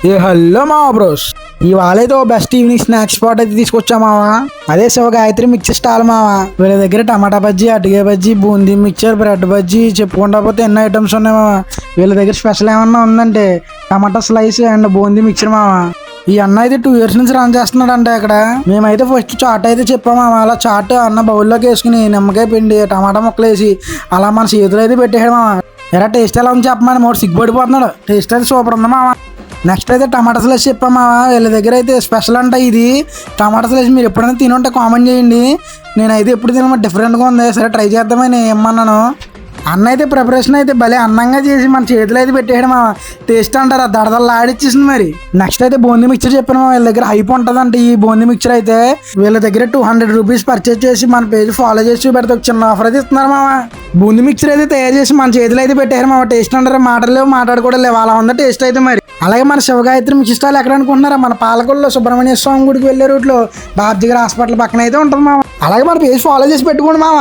ఏ hello మా bros, ఇవాళ అయితే ఓ బెస్ట్ ఈవినింగ్ స్నాక్స్ స్పాట్ అయితే తీసుకొచ్చా మావా. అదే శివ గాయత్రి మిక్చర్ స్టాల్ మావా. వీళ్ళ దగ్గర టమాటా బజ్జీ, అటుగే బజ్జీ, బూందీ మిక్చర్, బ్రెడ్ బజ్జీ చెప్పుకుంటా పోతే ఎన్నో ఐటమ్స్ ఉన్నాయి మావా. వీళ్ళ దగ్గర స్పెషల్ ఏమన్నా ఉందంటే టమాటా స్లైస్ అండ్ బూందీ మిక్చర్ మావా. ఈ అన్న అయితే 2 years నుంచి రన్ చేస్తున్నాడు అంటే ఇక్కడ. మేమైతే ఫస్ట్ చాట్ అయితే చెప్పామా, అలా చాట్ అన్న బౌల్లోకి వేసుకుని నిమ్మకాయ పిండి టమాటా ముక్కలు వేసి అలా మన చేతులు అయితే పెట్టేసాడు మావా. ఎరా టేస్ట్ ఎలా ఉంది చెప్పమని మూడు సిగ్గుపడిపోతున్నాడు. టేస్ట్ అయితే సూపర్ ఉంది మావా. నెక్స్ట్ అయితే టమాటా స్లైస్ చెప్పామా, వీళ్ళ దగ్గర అయితే స్పెషల్ అంట ఇది టమాటా స్లైస్. మీరు ఎప్పుడైనా తినుంటే కామెంట్ చేయండి. నేనైతే ఎప్పుడు తినమా, డిఫరెంట్గా ఉంది, సరే ట్రై చేద్దామని ఏమన్నాను. అన్న అయితే ప్రిపరేషన్ అయితే భలే అందంగా చేసి మన చేతిలో అయితే పెట్టేయడం మా టేస్ట్ అంటారా దడదల్లా ఆడిచ్చేసింది. మరి నెక్స్ట్ అయితే బూందీ మిక్చర్ చెప్పాను, వీళ్ళ దగ్గర హైప్ ఉంటుందంట ఈ బూందీ మిక్చర్ అయితే. వీళ్ళ దగ్గర 200 రూపీస్ పర్చేజ్ చేసి మన పేజ్ ఫాలో చేసి పెడితే ఒక చిన్న ఆఫర్ అయితే ఇస్తున్నారు మామ. బూందీ మిక్చర్ అయితే తయారు చేసి మన చేతిలో అయితే పెట్టారు మామ. టేస్ట్ అంటారా మాటలు లేవు, మాట్లాడుకోవడం లేవు, అలా ఉందా టేస్ట్ అయితే. మరి అలాగే మన శివగాయత్రి మిక్చర్ స్టాల్ ఎక్కడ అనుకుంటున్నారా, మన పాలకొల్లో సుబ్రహ్మణ్య స్వామి గుడికి వెళ్ళే రూట్లో బాబ్జీ గారి హాస్పిటల్ పక్కన అయితే ఉంటుంది మామ. అలాగే మన పేజ్ ఫాలో చేసి పెట్టుకోండి మామ.